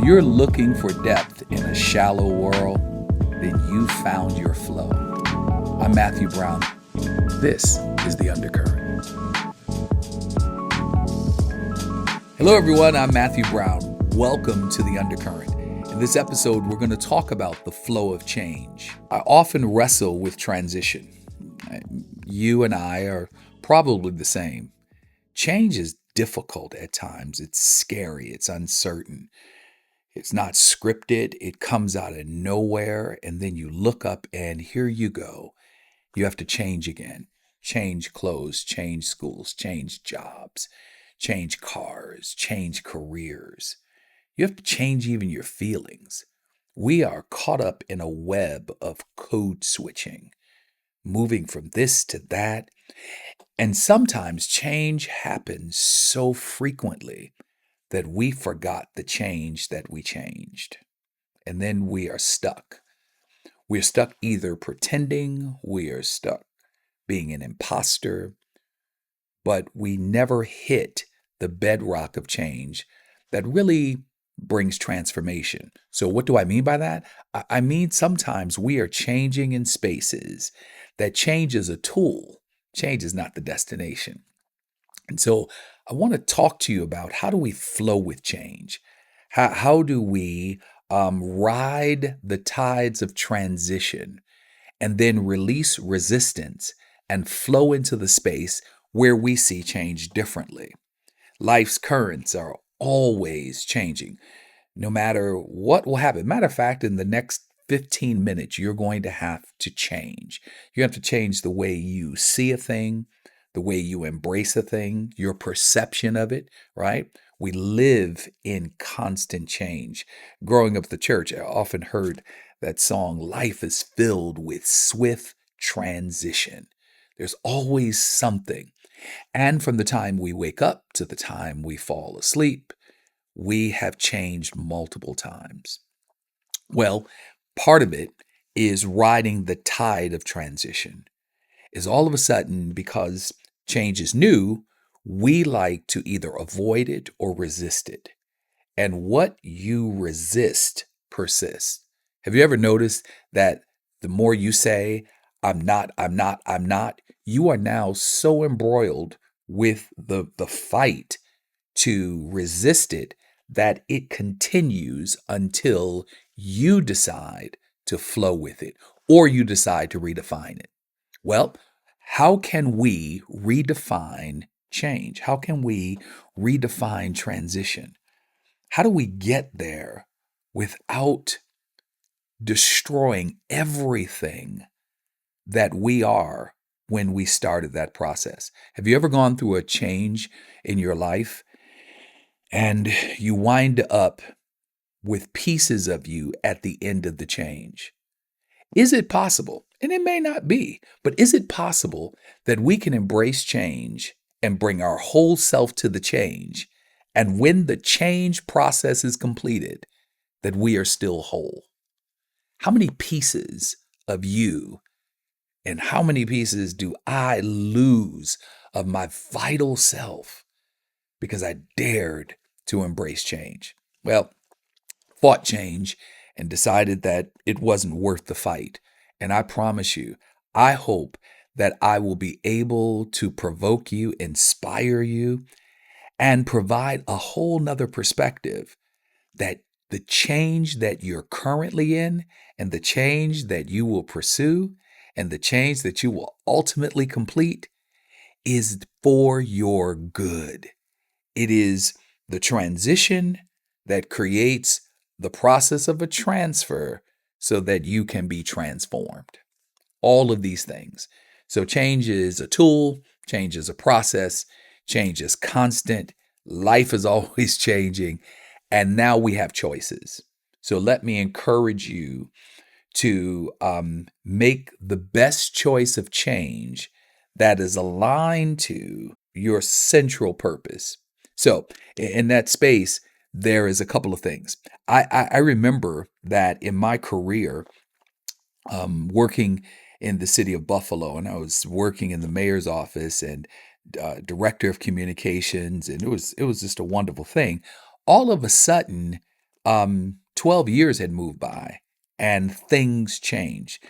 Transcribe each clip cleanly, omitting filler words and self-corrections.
you're looking for depth in a shallow world, then you found your flow. I'm Matthew Brown. This is the Undercurrent. Hello, everyone. I'm Matthew Brown. Welcome to the Undercurrent. In this episode, we're going to talk about the flow of change. I often wrestle with transition. You and I are probably the same. Change is difficult at times. It's scary. It's uncertain. It's not scripted. It comes out of nowhere. And then you look up and here you go. You have to change again. Change clothes, change schools, change jobs, change cars, change careers. You have to change even your feelings. We are caught up in a web of code switching, moving from this to that. And sometimes change happens so frequently that we forgot the change that we changed. And then we are stuck. We're stuck either pretending, we are stuck being an imposter, but we never hit the bedrock of change that really brings transformation. So what do I mean by that? I mean sometimes we are changing in spaces that change is a tool. Change is not the destination. And so I want to talk to you about how do we flow with change? How do we ride the tides of transition and then release resistance and flow into the space where we see change differently? Life's currents are always changing, no matter what will happen. Matter of fact, in the next 15 minutes, you're going to have to change. You have to change the way you see a thing, the way you embrace a thing, your perception of it, right? We live in constant change. Growing up at the church, I often heard that song, "Life is filled with swift transition." There's always something. And from the time we wake up to the time we fall asleep, we have changed multiple times. Well, part of it is riding the tide of transition. Is all of a sudden, because change is new, we like to either avoid it or resist it. And what you resist persists. Have you ever noticed that the more you say, I'm not, you are now so embroiled with the fight to resist it that it continues until you decide to flow with it or you decide to redefine it. Well, how can we redefine change? How can we redefine transition? How do we get there without destroying everything that we are when we started that process? Have you ever gone through a change in your life and you wind up with pieces of you at the end of the change? Is it possible, and it may not be, but is it possible that we can embrace change and bring our whole self to the change, and when the change process is completed, that we are still whole? How many pieces of you and how many pieces do I lose of my vital self because I dared to embrace change? Well, fought change and decided that it wasn't worth the fight. And I promise you, I hope that I will be able to provoke you, inspire you, and provide a whole nother perspective that the change that you're currently in and the change that you will pursue and the change that you will ultimately complete is for your good. It is the transition that creates the process of a transfer so that you can be transformed. All of these things. So change is a tool, change is a process, change is constant, life is always changing, and now we have choices. So let me encourage you to make the best choice of change that is aligned to your central purpose. So in that space, there is a couple of things. I remember that in my career, working in the city of Buffalo, and I was working in the mayor's office and director of communications, and it was just a wonderful thing. All of a sudden, 12 years had moved by and things changed.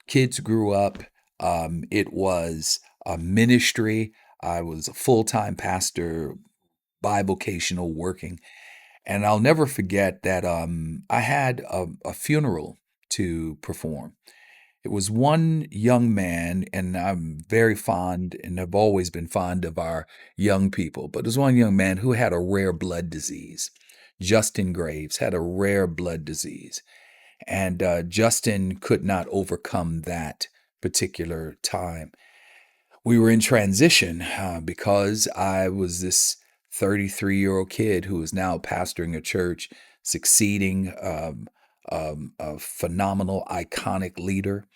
Kids grew up. It was a ministry. I was a full-time pastor, bivocational working. And I'll never forget that I had a funeral to perform. It was one young man, and I'm very fond and have always been fond of our young people, but there's one young man who had a rare blood disease. Justin Graves had a rare blood disease, and Justin could not overcome that particular time. We were in transition because I was this 33-year-old kid who is now pastoring a church, succeeding, a phenomenal, iconic leader,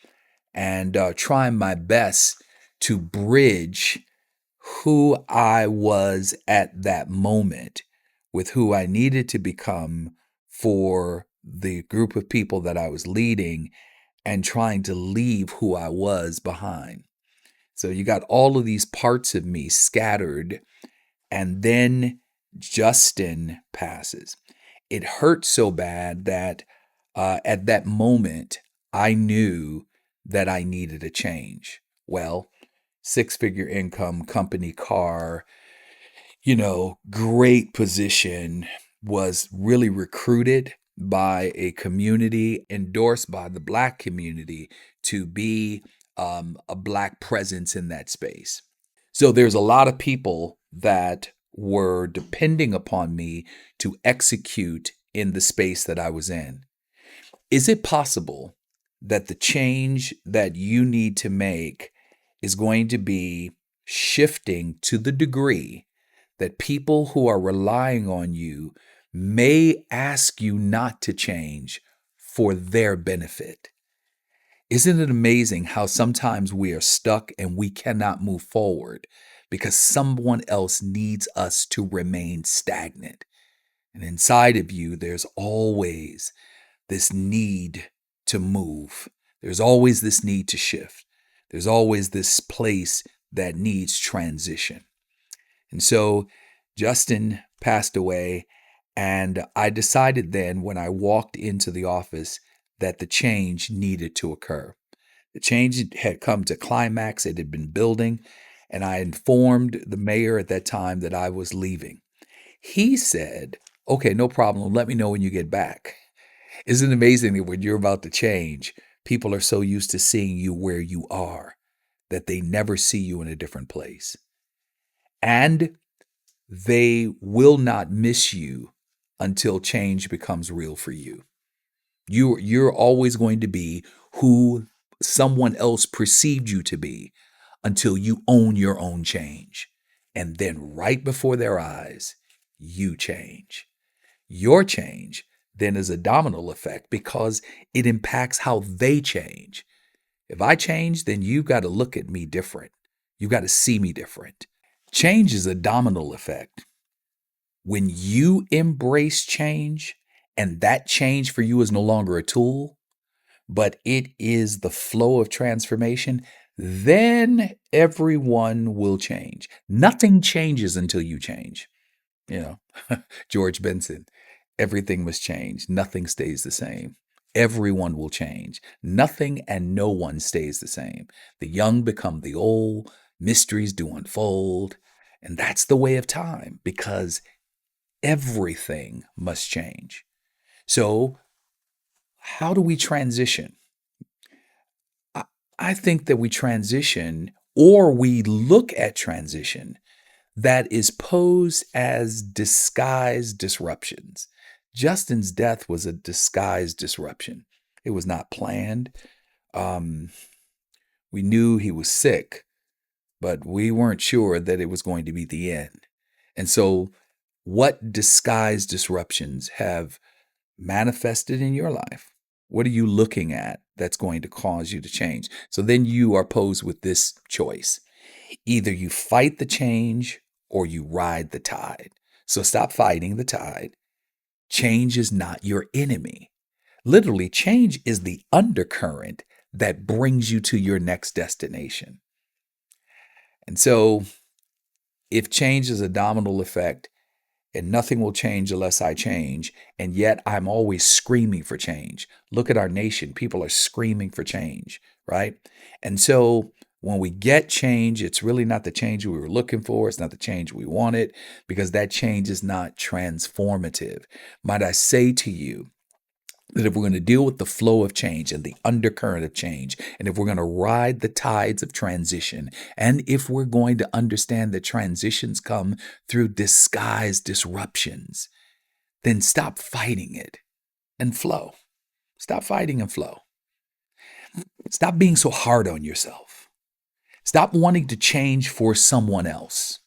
and trying my best to bridge who I was at that moment with who I needed to become for the group of people that I was leading and trying to leave who I was behind. So you got all of these parts of me scattered, and then Justin passes. It hurt so bad that at that moment, I knew that I needed a change. Well, six-figure income, company car, great position, was really recruited by a community, endorsed by the Black community to be a Black presence in that space. So there's a lot of people that were depending upon me to execute in the space that I was in. Is it possible that the change that you need to make is going to be shifting to the degree that people who are relying on you may ask you not to change for their benefit? Isn't it amazing how sometimes we are stuck and we cannot move forward because someone else needs us to remain stagnant? And inside of you, there's always this need to move. There's always this need to shift. There's always this place that needs transition. And so Justin passed away, and I decided then when I walked into the office that the change needed to occur. The change had come to climax, it had been building, and I informed the mayor at that time that I was leaving. He said, "Okay, no problem. Let me know when you get back." Isn't it amazing that when you're about to change, people are so used to seeing you where you are that they never see you in a different place? And they will not miss you until change becomes real for you. You're always going to be who someone else perceived you to be until you own your own change. And then right before their eyes, you change. Your change then is a domino effect because it impacts how they change. If I change, then you've got to look at me different. You've got to see me different. Change is a domino effect. When you embrace change, and that change for you is no longer a tool, but it is the flow of transformation, then everyone will change. Nothing changes until you change. You know, George Benson, everything must change. Nothing stays the same. Everyone will change. Nothing and no one stays the same. The young become the old, mysteries do unfold. And that's the way of time because everything must change. So, how do we transition? I, I think that we transition or we look at transition that is posed as disguised disruptions. Justin's death was a disguised disruption. It was not planned. Um, we knew he was sick, but we weren't sure that it was going to be the end. And so, what disguised disruptions have manifested in your life? What are you looking at that's going to cause you to change? So then you are posed with this choice. Either you fight the change or you ride the tide. So stop fighting the tide. Change is not your enemy. Literally, change is the undercurrent that brings you to your next destination. And so, if change is a domino effect, and nothing will change unless I change. And yet I'm always screaming for change. Look at our nation. People are screaming for change, right? And so when we get change, it's really not the change we were looking for. It's not the change we wanted, because that change is not transformative. Might I say to you that if we're going to deal with the flow of change and the undercurrent of change, and if we're going to ride the tides of transition, and if we're going to understand that transitions come through disguised disruptions, then stop fighting it and flow. Stop fighting and flow. Stop being so hard on yourself. Stop wanting to change for someone else.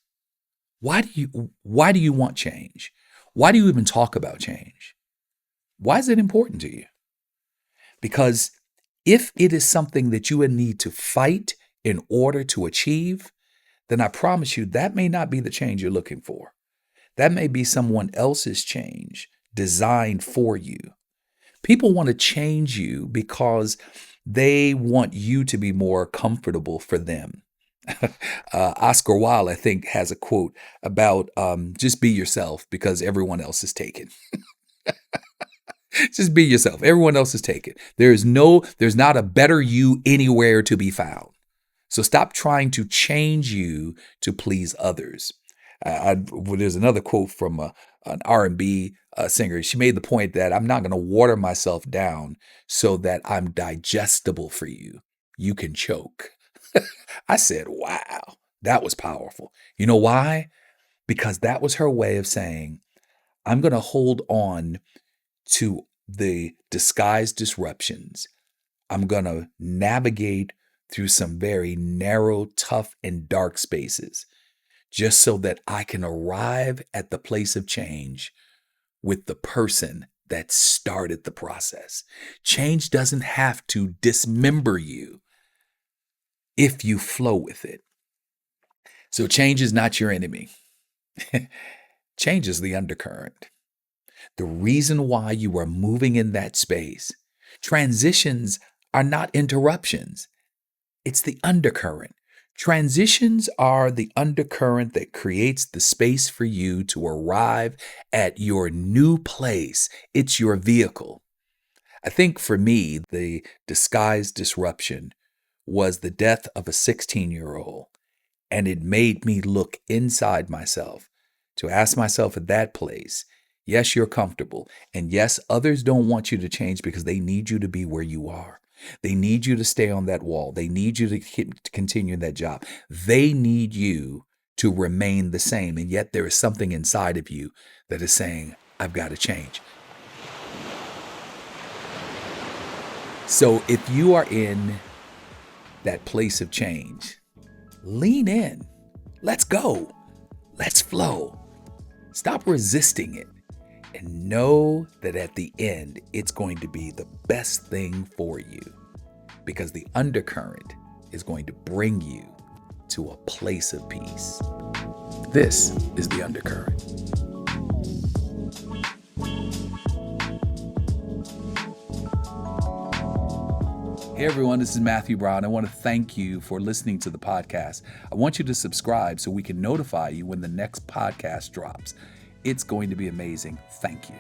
Why do you want change? Why do you even talk about change? Why is it important to you? Because if it is something that you would need to fight in order to achieve, then I promise you that may not be the change you're looking for. That may be someone else's change designed for you. People want to change you because they want you to be more comfortable for them. Oscar Wilde, I think, has a quote about just be yourself because everyone else is taken. Just be yourself. Everyone else is taken. There's not a better you anywhere to be found. So stop trying to change you to please others. There's another quote from an R&B singer. She made the point that I'm not going to water myself down so that I'm digestible for you. You can choke. I said, wow, that was powerful. You know why? Because that was her way of saying, I'm going to hold on to the disguised disruptions. I'm going to navigate through some very narrow, tough, and dark spaces just so that I can arrive at the place of change with the person that started the process. Change doesn't have to dismember you if you flow with it. So change is not your enemy. Change is the undercurrent. The reason why you are moving in that space. Transitions are not interruptions. It's the undercurrent. Transitions are the undercurrent that creates the space for you to arrive at your new place. It's your vehicle. I think for me, the disguised disruption was the death of a 16-year-old, and it made me look inside myself to ask myself at that place, yes, you're comfortable, and yes, others don't want you to change because they need you to be where you are. They need you to stay on that wall. They need you to continue that job. They need you to remain the same. And yet there is something inside of you that is saying, I've got to change. So if you are in that place of change, lean in. Let's go. Let's flow. Stop resisting it. And know that at the end, it's going to be the best thing for you, because the undercurrent is going to bring you to a place of peace. This is the undercurrent. Hey everyone, this is Matthew Brown. I want to thank you for listening to the podcast. I want you to subscribe so we can notify you when the next podcast drops. It's going to be amazing. Thank you.